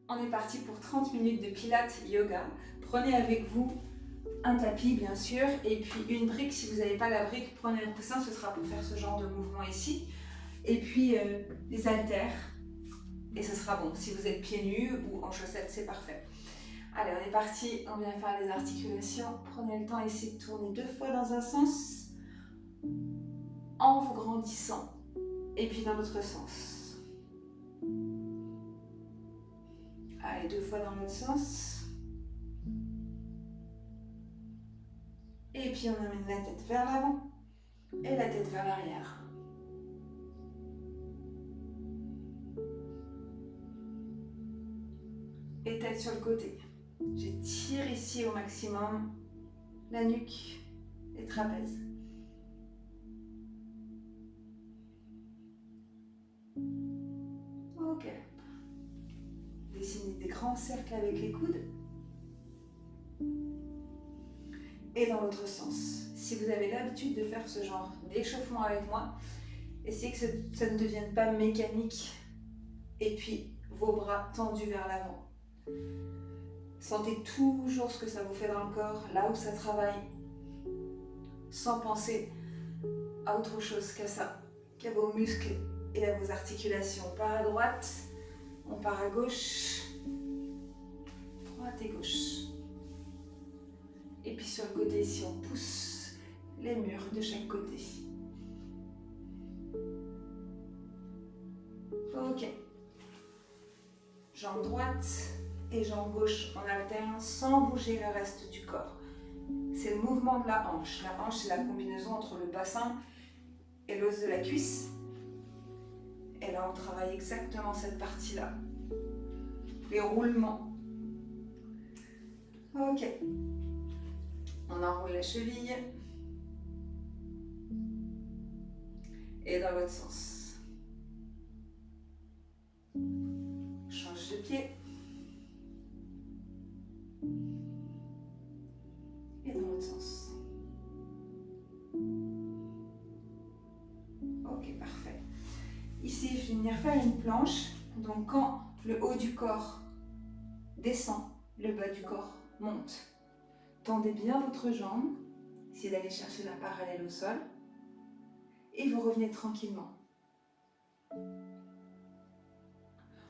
On est parti pour 30 minutes de pilates yoga. Prenez avec vous un tapis bien sûr et puis une brique. Si vous n'avez pas la brique, prenez un coussin, ce sera pour faire ce genre de mouvement ici. Et puis des haltères et ce sera bon. Si vous êtes pieds nus ou en chaussettes, c'est parfait. Allez, on est parti, on vient faire les articulations. Prenez le temps ici de tourner 2 fois dans un sens en vous grandissant et puis dans l'autre sens. Allez, 2 fois dans l'autre sens. Et puis on amène la tête vers l'avant et la tête vers l'arrière. Et tête sur le côté. J'étire ici au maximum la nuque, les trapèzes. Ok. Dessinez des grands cercles avec les coudes. Et dans l'autre sens. Si vous avez l'habitude de faire ce genre d'échauffement avec moi, essayez que ça ne devienne pas mécanique. Et puis, vos bras tendus vers l'avant. Sentez toujours ce que ça vous fait dans le corps, là où ça travaille, sans penser à autre chose qu'à ça, qu'à vos muscles et à vos articulations. On part à droite, on part à gauche, droite et gauche. Et puis sur le côté ici, on pousse les murs de chaque côté. Ok. Jambe droite et jambe gauche en alterne sans bouger le reste du corps. C'est le mouvement de la hanche. La hanche, c'est la combinaison entre le bassin et l'os de la cuisse. Et là, on travaille exactement cette partie-là. Les roulements. Ok. On enroule la cheville. Et dans l'autre sens. Change de pied. Et dans l'autre sens. Ok, parfait. Ici, je vais venir faire une planche. Donc, quand le haut du corps descend, le bas du corps monte. Tendez bien votre jambe. Essayez d'aller chercher la parallèle au sol. Et vous revenez tranquillement.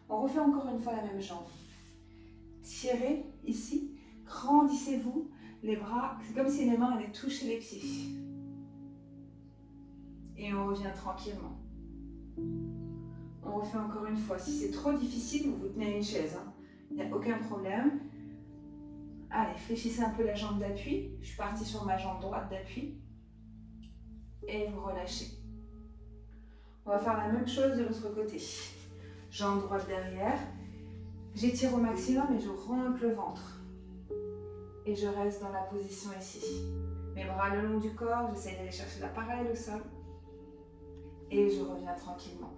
On refait encore une fois la même jambe. Tirez ici. Grandissez-vous. Les bras, c'est comme si les mains allaient toucher les pieds. Et on revient tranquillement. On refait encore une fois. Si c'est trop difficile, vous vous tenez à une chaise. Il n'y a aucun problème. Allez, fléchissez un peu la jambe d'appui. Je suis partie sur ma jambe droite d'appui. Et vous relâchez. On va faire la même chose de l'autre côté. Jambe droite derrière. J'étire au maximum et je rentre le ventre. Et je reste dans la position ici. Mes bras le long du corps, j'essaie d'aller chercher la parallèle au sol. Et je reviens tranquillement.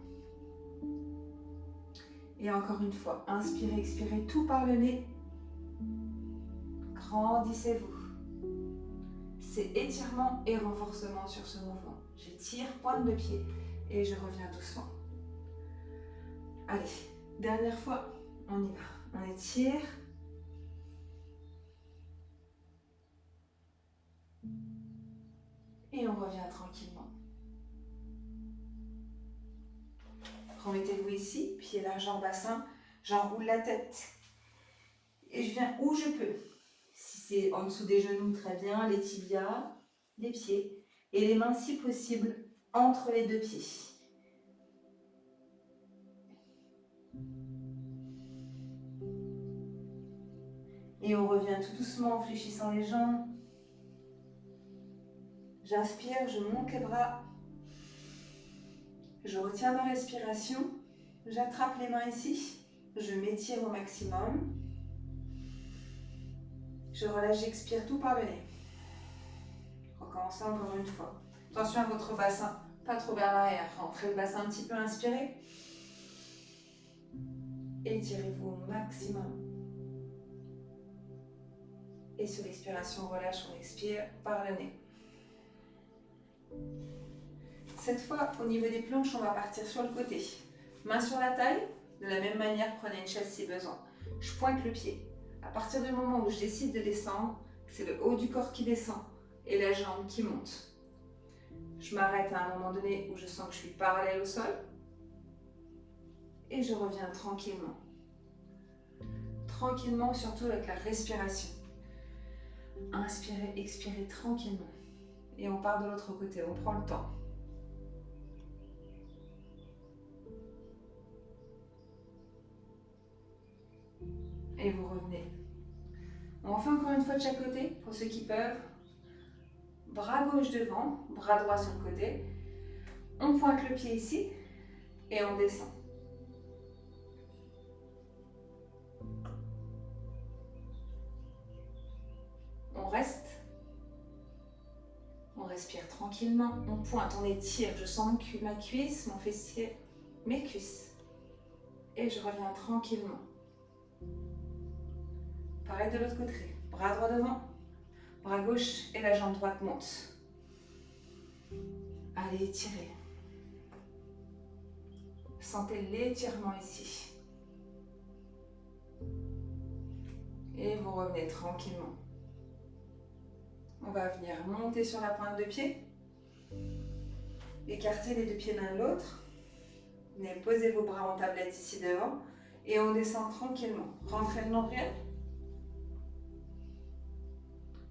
Et encore une fois, inspirez, expirez tout par le nez. Grandissez-vous. C'est étirement et renforcement sur ce mouvement. J'étire, pointe de pied et je reviens doucement. Allez, dernière fois, on y va. On étire. Et on revient tranquillement. Remettez-vous ici, pied large en bassin. J'enroule la tête. Et je viens où je peux. Si c'est en dessous des genoux, très bien. Les tibias, les pieds. Et les mains, si possible, entre les deux pieds. Et on revient tout doucement en fléchissant les jambes. J'inspire, je monte les bras. Je retiens ma respiration. J'attrape les mains ici. Je m'étire au maximum. Je relâche, j'expire tout par le nez. Recommencez encore une fois. Attention à votre bassin, pas trop vers l'arrière. Rentrez le bassin un petit peu, inspirez. Étirez-vous au maximum. Et sur l'expiration, on relâche, on expire par le nez. Cette fois, au niveau des planches, on va partir sur le côté. Main sur la taille, De la même manière, prenez une chaise si besoin. Je pointe le pied. À partir du moment où je décide de descendre, c'est le haut du corps qui descend et la jambe qui monte. Je m'arrête à un moment donné où je sens que je suis parallèle au sol et je reviens tranquillement. Tranquillement, surtout avec la respiration. Inspirez, expirez tranquillement. Et on part de l'autre côté, on prend le temps. Et vous revenez. On refait encore une fois de chaque côté, pour ceux qui peuvent. Bras gauche devant, bras droit sur le côté. On pointe le pied ici et on descend. On reste. On respire tranquillement. On pointe, on étire. Je sens ma cuisse, mon fessier, mes cuisses. Et je reviens tranquillement. Pareil de l'autre côté. Bras droit devant, bras gauche et la jambe droite monte. Allez, étirez. Sentez l'étirement ici. Et vous revenez tranquillement. On va venir monter sur la pointe de pied. Écartez les deux pieds l'un de l'autre. Venez poser vos bras en tablette ici devant. Et on descend tranquillement. Rentrez le nombril.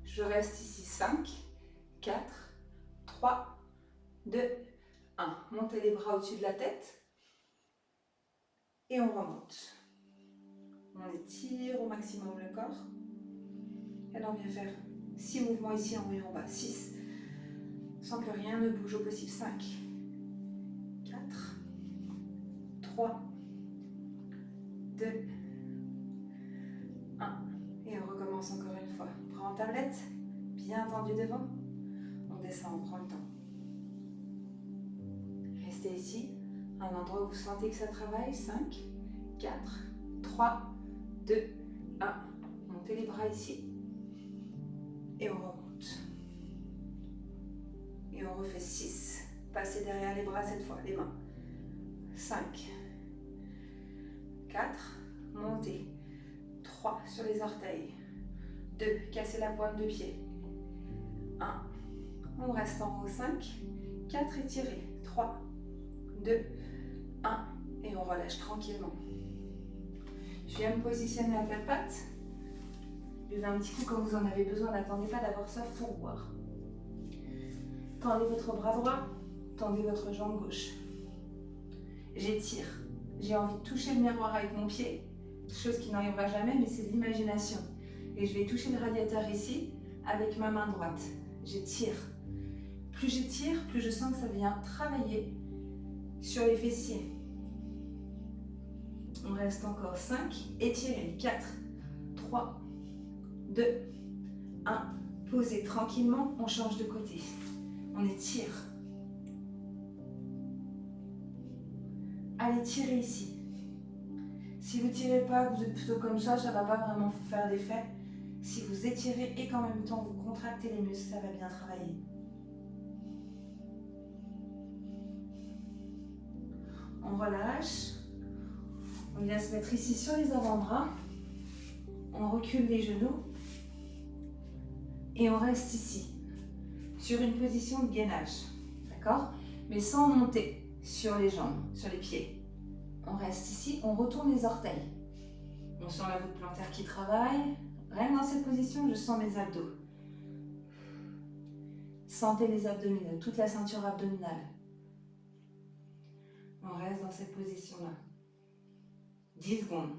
Je reste ici 5, 4, 3, 2, 1. Montez les bras au-dessus de la tête. Et on remonte. On étire au maximum le corps. Et là, on vient faire 6 mouvements ici en haut et en bas. 6. Sans que rien ne bouge au possible. 5, 4, 3, 2, 1. Et on recommence encore une fois. Bras en tablette, bien tendu devant. On descend, on prend le temps. Restez ici, à un endroit où vous sentez que ça travaille. 5, 4, 3, 2, 1. Montez les bras ici. Et on remonte. Et on refait 6. Passez derrière les bras cette fois, les mains. 5, 4, montez. 3 sur les orteils. 2, cassez la pointe de pied. 1, on reste en haut. 5, 4, étirez. 3, 2, 1, et on relâche tranquillement. Je viens me positionner à quatre pattes. Buvez un petit coup quand vous en avez besoin, n'attendez pas d'avoir soif pour boire. Tendez votre bras droit, tendez votre jambe gauche. J'étire. J'ai envie de toucher le miroir avec mon pied, chose qui n'arrivera jamais, mais c'est de l'imagination. Et je vais toucher le radiateur ici avec ma main droite. J'étire. Plus j'étire, plus je sens que ça vient travailler sur les fessiers. On reste encore 5, étirez. 4, 3, 2, 1. Posez tranquillement, on change de côté. On étire. Allez, tirez ici. Si vous ne tirez pas, vous êtes plutôt comme ça ne va pas vraiment faire d'effet. Si vous étirez et qu'en même temps vous contractez les muscles, ça va bien travailler. On relâche. On vient se mettre ici sur les avant-bras. On recule les genoux. Et on reste ici, sur une position de gainage. D'accord? Mais sans monter sur les jambes, sur les pieds. On reste ici, on retourne les orteils. On sent la voûte plantaire qui travaille. Rien que dans cette position, je sens mes abdos. Sentez les abdominaux, toute la ceinture abdominale. On reste dans cette position-là. 10 secondes.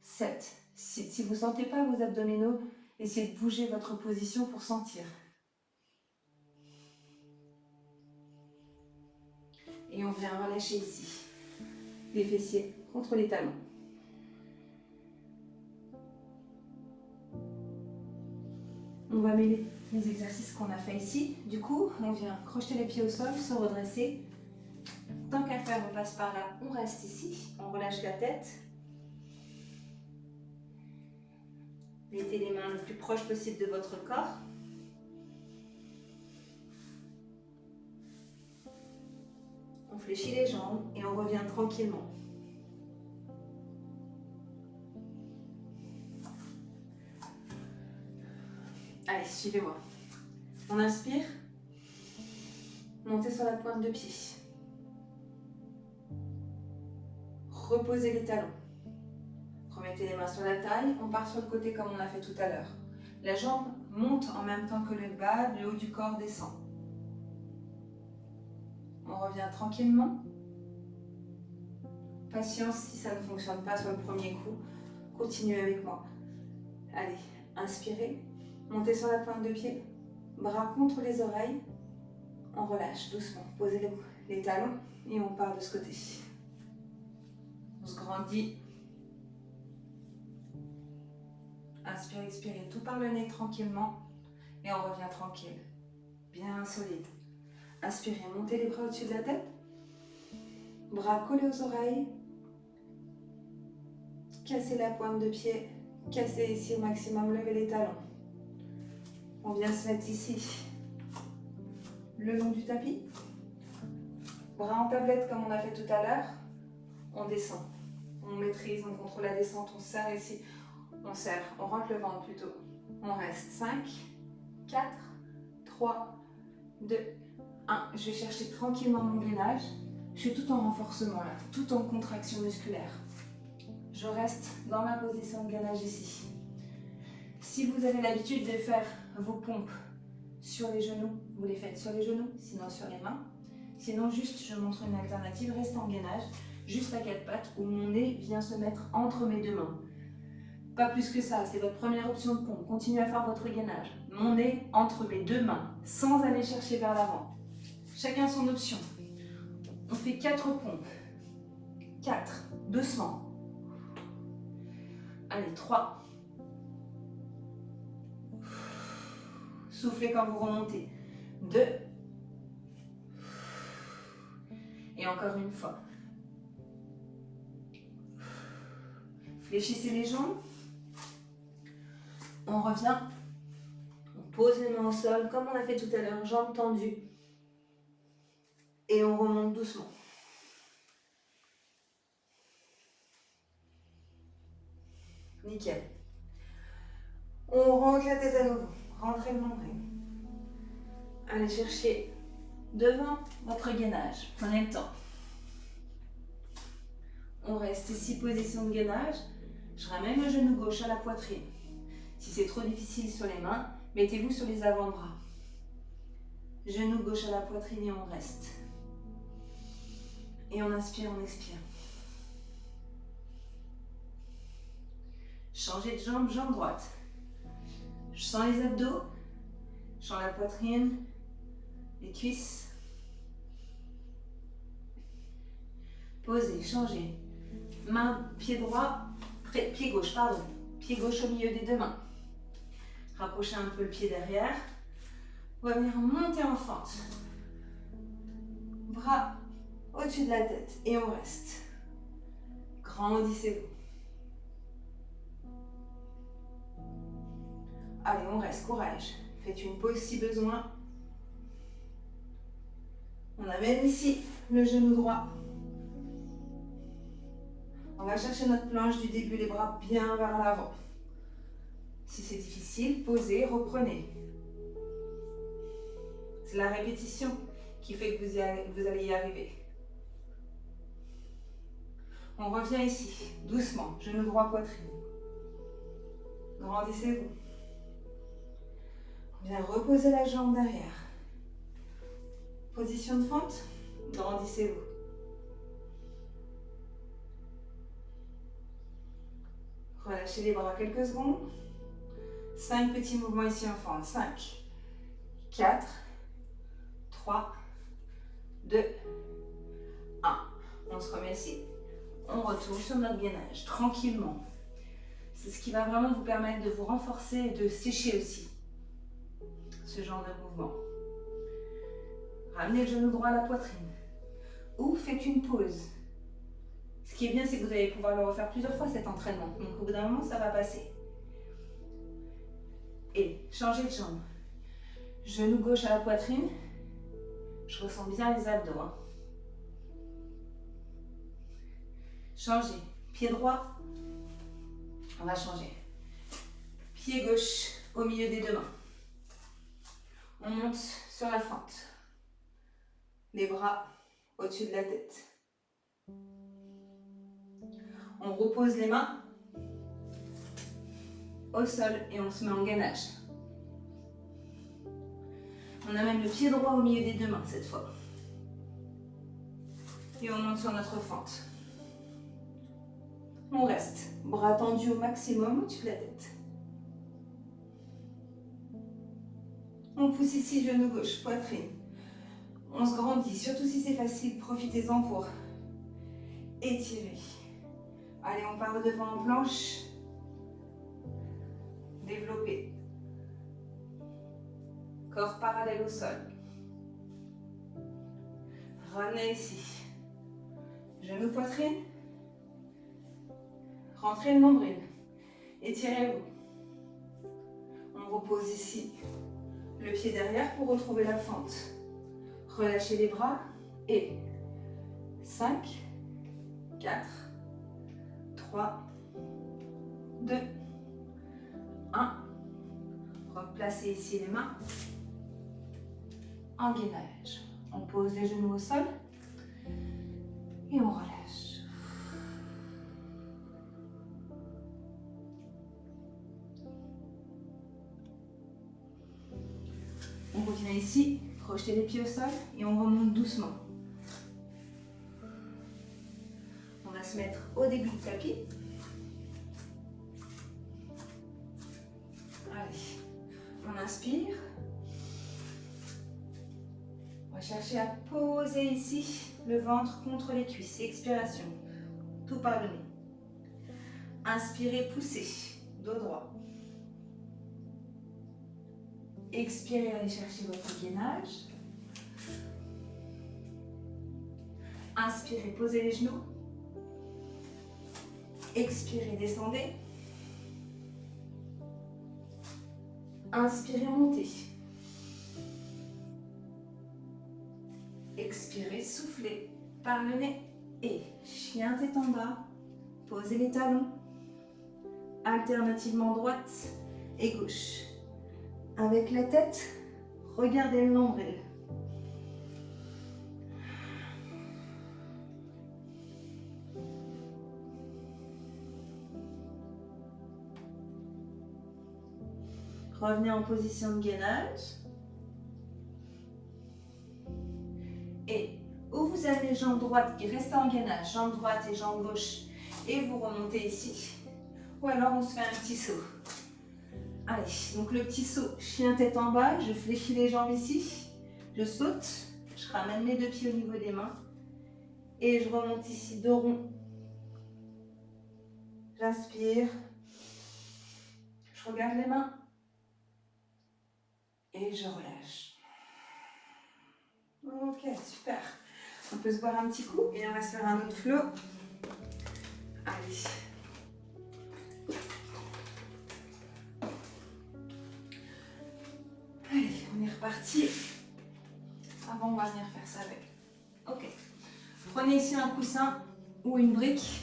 7. Si vous ne sentez pas vos abdominaux, essayez de bouger votre position pour sentir. Et on vient relâcher ici. Les fessiers contre les talons. On va mêler les exercices qu'on a fait ici. Du coup, on vient crocheter les pieds au sol, se redresser. Tant qu'à faire, on passe par là, on reste ici. On relâche la tête. Mettez les mains le plus proche possible de votre corps. On fléchit les jambes et on revient tranquillement. Allez, suivez-moi. On inspire. Montez sur la pointe de pied. Reposez les talons. Remettez les mains sur la taille. On part sur le côté comme on a fait tout à l'heure. La jambe monte en même temps que le bas. Le haut du corps descend. On revient tranquillement. Patience si ça ne fonctionne pas sur le premier coup. Continuez avec moi. Allez, inspirez. Montez sur la pointe de pied. Bras contre les oreilles. On relâche doucement. Posez les talons et on part de ce côté. On se grandit. Inspirez, expirez tout par le nez tranquillement. Et on revient tranquille. Bien solide. Inspirez, montez les bras au-dessus de la tête. Bras collés aux oreilles. Cassez la pointe de pied. Cassez ici au maximum. Levez les talons. On vient se mettre ici. Le long du tapis. Bras en tablette comme on a fait tout à l'heure. On descend. On maîtrise, on contrôle la descente. On serre ici. On serre. On rentre le ventre plutôt. On reste. 5, 4, 3, 2, 1. Je vais chercher tranquillement mon gainage. Je suis tout en renforcement là. Tout en contraction musculaire. Je reste dans ma position de gainage ici. Si vous avez l'habitude de faire vos pompes sur les genoux, vous les faites sur les genoux, sinon sur les mains. Sinon, juste, je montre une alternative, reste en gainage, juste à quatre pattes, où mon nez vient se mettre entre mes deux mains. Pas plus que ça, c'est votre première option de pompe. Continuez à faire votre gainage. Mon nez entre mes deux mains, sans aller chercher vers l'avant. Chacun son option. On fait 4 pompes. 4, doucement. Allez, 3. Soufflez quand vous remontez. 2. Et encore une fois. Fléchissez les jambes. On revient. On pose les mains au sol comme on a fait tout à l'heure. Jambes tendues. Et on remonte doucement. Nickel. On rentre la tête à nouveau. Rentrez le nombril. Allez chercher devant votre gainage. Prenez le temps. On reste ici, position de gainage. Je ramène le genou gauche à la poitrine. Si c'est trop difficile sur les mains, mettez-vous sur les avant-bras. Genou gauche à la poitrine et on reste. Et on inspire, on expire. Changez de jambe, jambe droite. Je sens les abdos, je sens la poitrine, les cuisses. Posez, changez. Main, pied droit, pied gauche, pardon. Pied gauche au milieu des deux mains. Rapprochez un peu le pied derrière. On va venir monter en fente. Bras au-dessus de la tête et on reste. Grandissez-vous. Allez, on reste, courage. Faites une pause si besoin. On amène ici le genou droit. On va chercher notre planche du début, les bras bien vers l'avant. Si c'est difficile, posez, reprenez. C'est la répétition qui fait que vous allez y arriver. On revient ici, doucement, genou droit, poitrine. Grandissez-vous. Bien reposer la jambe derrière. Position de fente, grandissez-vous. Relâchez les bras quelques secondes. 5 petits mouvements ici en fente. 5, 4, 3, 2, 1. On se remet ici. On retourne sur notre gainage, tranquillement. C'est ce qui va vraiment vous permettre de vous renforcer et de sécher aussi. Ce genre de mouvement. Ramenez le genou droit à la poitrine. Ou faites une pause. Ce qui est bien, c'est que vous allez pouvoir le refaire plusieurs fois cet entraînement. Donc au bout d'un moment, ça va passer. Et changez de jambe. Genou gauche à la poitrine. Je ressens bien les abdos. Hein. Changez. Pied droit. On va changer. Pied gauche au milieu des deux mains. On monte sur la fente. Les bras au-dessus de la tête. On repose les mains au sol et on se met en gainage. On amène le pied droit au milieu des deux mains cette fois. Et on monte sur notre fente. On reste, bras tendus au maximum au-dessus de la tête. On pousse ici, genou gauche, poitrine. On se grandit, surtout si c'est facile, profitez-en pour étirer. Allez, on part de devant en planche. Développer. Corps parallèle au sol. Ramenez ici. Genou, poitrine. Rentrez le nombril. Étirez-vous. On repose ici le pied derrière pour retrouver la fente. Relâchez les bras et 5, 4, 3, 2, 1. Replacez ici les mains en gainage. On pose les genoux au sol et on relâche. On continue ici, projetez les pieds au sol et on remonte doucement. On va se mettre au début du tapis. Allez, on inspire. On va chercher à poser ici le ventre contre les cuisses. Expiration, tout par le nez. Inspirez, poussez, dos droit. Expirez, allez chercher votre gainage. Inspirez, posez les genoux. Expirez, descendez. Inspirez, montez. Expirez, soufflez par le nez. Et chien tête en bas. Posez les talons. Alternativement droite et gauche. Avec la tête, regardez le nombril. Revenez en position de gainage. Et ou vous avez les jambes droites qui restent en gainage, jambes droite et jambes gauche, et vous remontez ici. Ou alors on se fait un petit saut. Allez, donc le petit saut, chien tête en bas, je fléchis les jambes ici, je saute, je ramène mes deux pieds au niveau des mains et je remonte ici, dos rond. J'inspire, je regarde les mains et je relâche. Ok, super. On peut se boire un petit coup et on va se faire un autre flow. Allez. Allez, on est reparti. Avant, on va venir faire ça avec. Ok. Prenez ici un coussin ou une brique.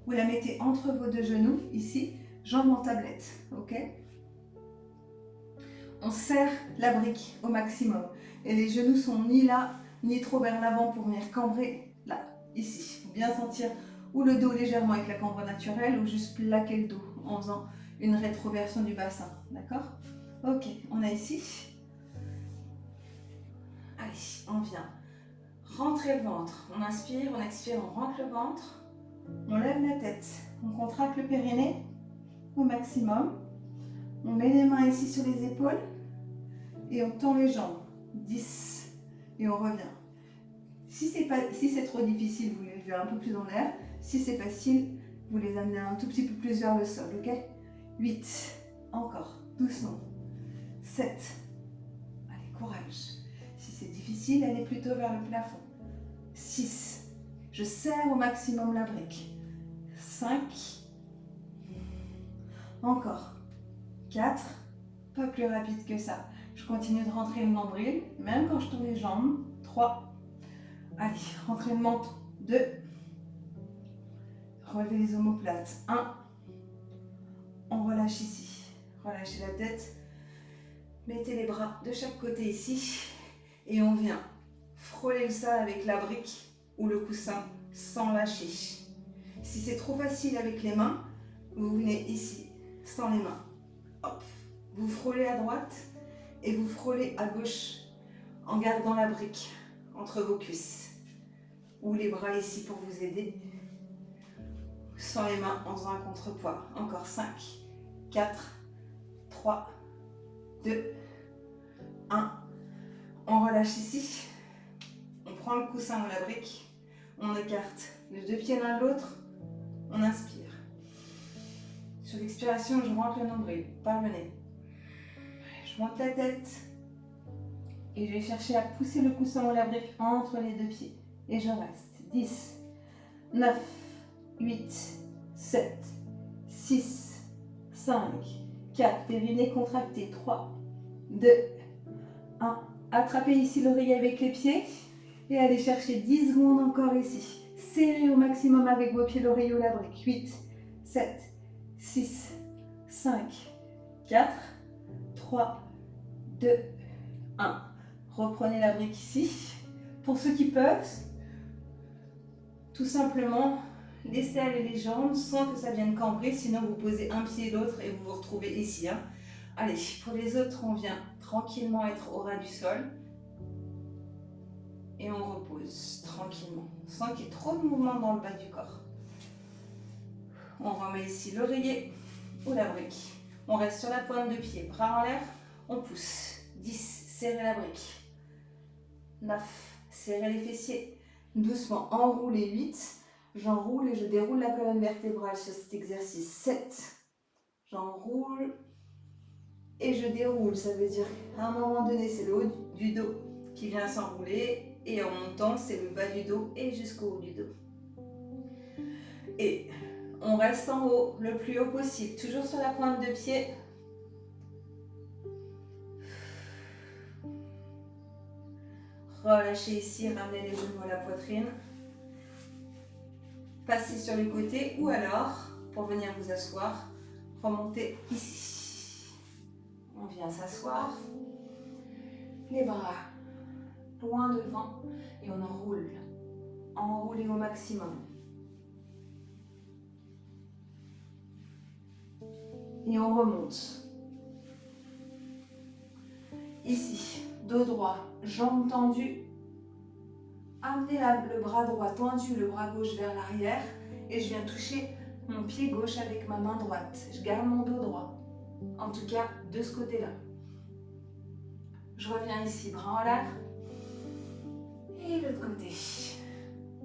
Vous la mettez entre vos deux genoux, ici, jambes en tablette. Ok. On serre la brique au maximum. Et les genoux sont ni là, ni trop vers l'avant pour venir cambrer là, ici. Il faut bien sentir ou le dos légèrement avec la cambre naturelle ou juste plaquer le dos en faisant une rétroversion du bassin. D'accord? Ok, on a ici. Allez, on vient rentrer le ventre. On inspire, on expire, on rentre le ventre. On lève la tête. On contracte le périnée au maximum. On met les mains ici sur les épaules et on tend les jambes. 10 et on revient. Si c'est trop difficile, vous les levez un peu plus en l'air. Si c'est facile, vous les amenez un tout petit peu plus vers le sol. Ok? 8. Encore. Doucement. 7. Allez, courage. Si c'est difficile, allez plutôt vers le plafond. 6. Je serre au maximum la brique. 5. Encore. 4. Pas plus rapide que ça. Je continue de rentrer le nombril, même quand je tourne les jambes. 3. Allez, rentrez le menton. 2. Relevez les omoplates. 1. On relâche ici. Relâchez la tête. Mettez les bras de chaque côté ici. Et on vient frôler le sol avec la brique ou le coussin sans lâcher. Si c'est trop facile avec les mains, vous venez ici, sans les mains. Hop. Vous frôlez à droite et vous frôlez à gauche en gardant la brique entre vos cuisses. Ou les bras ici pour vous aider. Sans les mains en faisant un contrepoids. Encore 5, 4, 3, 2, 1. On relâche ici. On prend le coussin ou la brique. On écarte les deux pieds l'un de l'autre. On inspire. Sur l'expiration, je rentre le nombril, pas le nez. Je monte la tête. Et je vais chercher à pousser le coussin ou la brique entre les deux pieds. Et je reste. 10, 9, 8, 7, 6, 5, 4. Périnée contracté. 3, 2, 1. Attrapez ici l'oreille avec les pieds. Et allez chercher 10 secondes encore ici. Serrez au maximum avec vos pieds l'oreille ou la brique. 8, 7, 6, 5, 4, 3, 2, 1. Reprenez la brique ici. Pour ceux qui peuvent, tout simplement, laissez aller les jambes sans que ça vienne cambrer. Sinon, vous posez un pied et l'autre et vous vous retrouvez ici. Hein. Allez, pour les autres, on vient tranquillement être au ras du sol. Et on repose tranquillement, sans qu'il y ait trop de mouvement dans le bas du corps. On remet ici l'oreiller ou la brique. On reste sur la pointe de pied, bras en l'air, on pousse. 10, serrez la brique. 9, serrez les fessiers. Doucement, enroulez. 8, j'enroule et je déroule la colonne vertébrale sur cet exercice. 7, j'enroule et je déroule. Ça veut dire qu'à un moment donné, c'est le haut du dos qui vient s'enrouler. Et en montant, c'est le bas du dos et jusqu'au haut du dos. Et on reste en haut, le plus haut possible. Toujours sur la pointe de pied. Relâchez ici, ramenez les genoux à la poitrine. Passez sur les côtés ou alors, pour venir vous asseoir, remontez ici. On vient s'asseoir. Les bras loin devant et on enroule. Enroulez au maximum. Et on remonte. Ici, dos droit, jambes tendues. Amenez le bras droit tendu, le bras gauche vers l'arrière. Et je viens toucher mon pied gauche avec ma main droite. Je garde mon dos droit. En tout cas, de ce côté-là. Je reviens ici, bras en l'air. Et l'autre côté.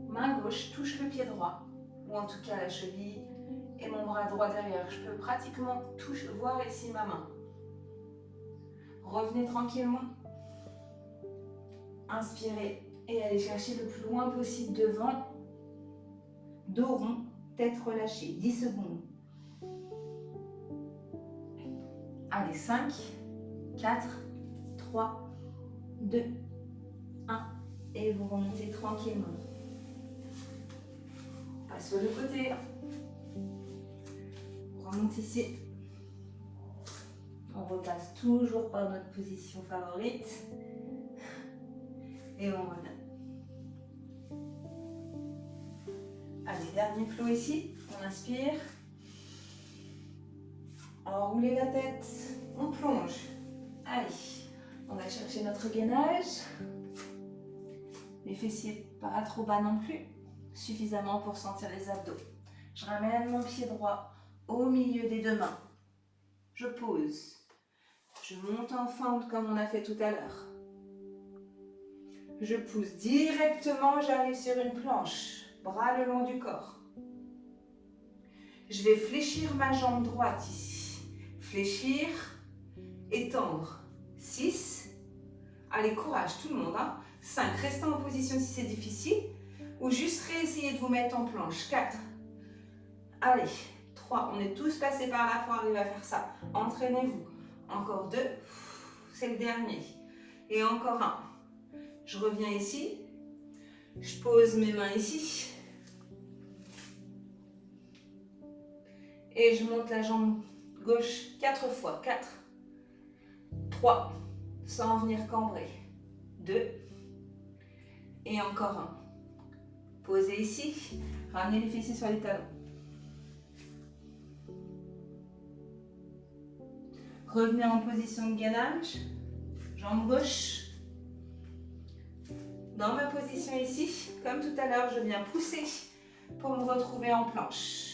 Main gauche touche le pied droit. Ou en tout cas la cheville. Et mon bras droit derrière. Je peux pratiquement voir ici ma main. Revenez tranquillement. Inspirez et allez chercher le plus loin possible devant. Dos rond, tête relâchée. 10 secondes. Allez, 5, 4, 3, 2, 1. Et vous remontez tranquillement. On passe sur le côté. On remonte ici. On repasse toujours par notre position favorite. Et on revient. Allez, dernier flow ici. On inspire. Enroulez la tête. On plonge. Allez, on va chercher notre gainage. Les fessiers pas trop bas non plus. Suffisamment pour sentir les abdos. Je ramène mon pied droit au milieu des deux mains. Je pose. Je monte en fente comme on a fait tout à l'heure. Je pousse directement, j'arrive sur une planche. Bras le long du corps. Je vais fléchir ma jambe droite ici. Fléchir, étendre. 6. Allez, courage tout le monde. 5. Restez en position si c'est difficile. Ou juste réessayez de vous mettre en planche. 4. Allez. 3. On est tous passés par là pour arriver à faire ça. Entraînez-vous. Encore 2. C'est le dernier. Et encore 1. Je reviens ici. Je pose mes mains ici. Et je monte la jambe gauche 4 fois. 4, 3, sans venir cambrer. 2. Et encore 1. Posez ici. Ramenez les fessiers sur les talons. Revenez en position de gainage. Jambe gauche. Dans ma position ici, comme tout à l'heure, je viens pousser pour me retrouver en planche.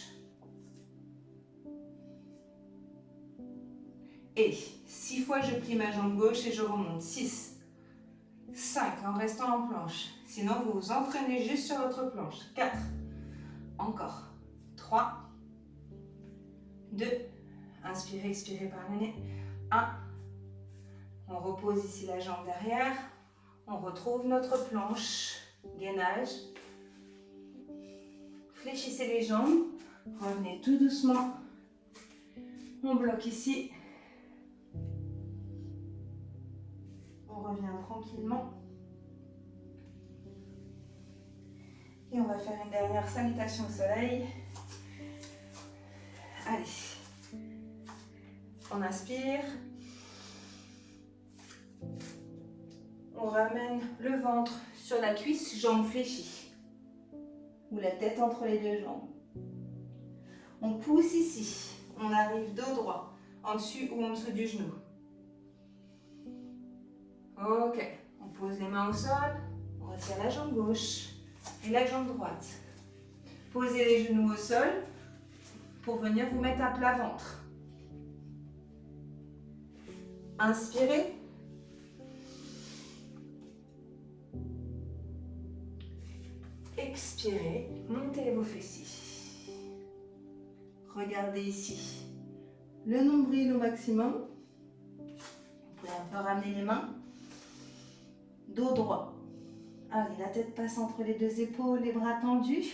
Et 6 fois, je plie ma jambe gauche et je remonte. 6, 5 en restant en planche. Sinon, vous vous entraînez juste sur votre planche. 4, encore. 3, 2, inspirez, expirez par le nez. 1, on repose ici la jambe derrière. On retrouve notre planche, gainage. Fléchissez les jambes, revenez tout doucement. On bloque ici. On revient tranquillement. Et on va faire une dernière salutation au soleil. Allez. On inspire. On ramène le ventre sur la cuisse, jambes fléchies. Ou la tête entre les deux jambes. On pousse ici. On arrive dos droit, en dessus ou en dessous du genou. Ok. On pose les mains au sol. On retire la jambe gauche et la jambe droite. Posez les genoux au sol pour venir vous mettre à plat ventre. Inspirez. Expirez, montez vos fessiers. Regardez ici le nombril au maximum. Vous pouvez un peu ramener les mains. Dos droit. Allez, la tête passe entre les deux épaules, les bras tendus.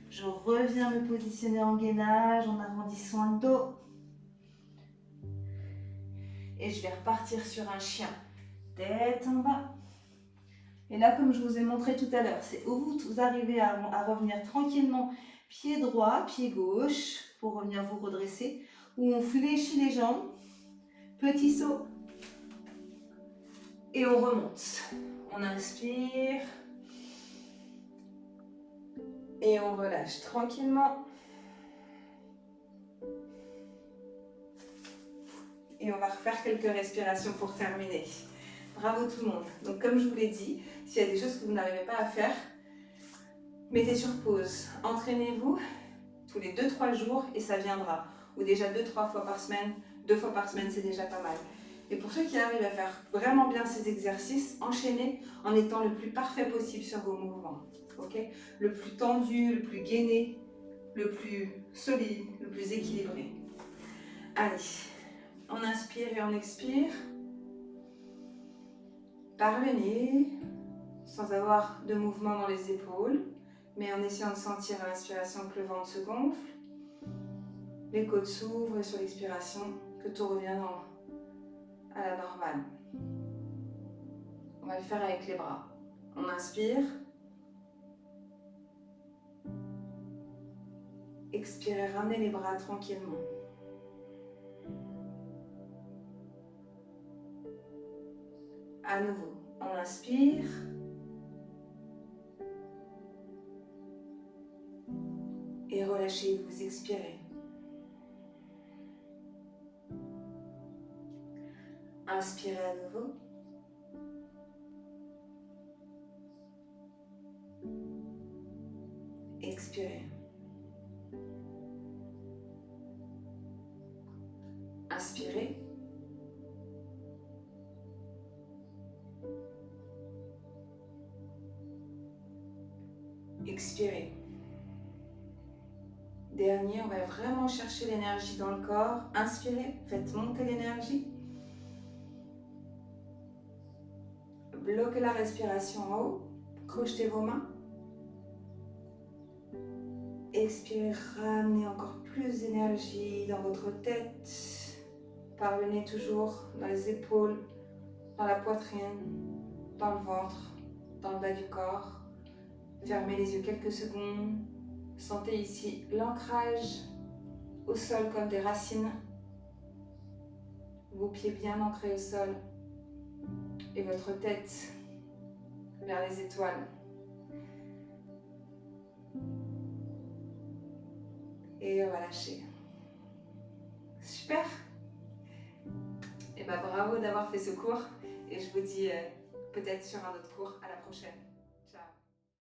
Je reviens me positionner en gainage en arrondissant le dos. Et je vais repartir sur un chien. Tête en bas. Et là, comme je vous ai montré tout à l'heure, c'est où vous arrivez à revenir tranquillement, pied droit, pied gauche, pour revenir vous redresser, où on fléchit les jambes, petit saut, et on remonte. On inspire, et on relâche tranquillement. Et on va refaire quelques respirations pour terminer. Bravo tout le monde. Donc comme je vous l'ai dit, s'il y a des choses que vous n'arrivez pas à faire, mettez sur pause. Entraînez-vous tous les 2-3 jours et ça viendra. Ou déjà 2-3 fois par semaine. 2 fois par semaine, c'est déjà pas mal. Et pour ceux qui arrivent à faire vraiment bien ces exercices, enchaînez en étant le plus parfait possible sur vos mouvements. Okay, le plus tendu, le plus gainé, le plus solide, le plus équilibré. Allez, on inspire et on expire. Par le nez, sans avoir de mouvement dans les épaules, mais en essayant de sentir à l'inspiration que le ventre se gonfle, les côtes s'ouvrent et sur l'expiration, que tout revient à la normale. On va le faire avec les bras. On inspire. Expirez, ramenez les bras tranquillement. À nouveau, on inspire. Et relâchez, vous expirez. Inspirez à nouveau. Expirez. Inspirez. Expirez. Dernier, on va vraiment chercher l'énergie dans le corps. Inspirez, faites monter l'énergie. Bloquez la respiration en haut. Crochetez vos mains. Expirez, ramenez encore plus d'énergie dans votre tête. Par le nez toujours, dans les épaules, dans la poitrine, dans le ventre, dans le bas du corps. Fermez les yeux quelques secondes. Sentez ici l'ancrage au sol comme des racines. Vos pieds bien ancrés au sol. Et votre tête vers les étoiles. Et relâchez. Super. Et bravo d'avoir fait ce cours. Et je vous dis peut-être sur un autre cours. À la prochaine.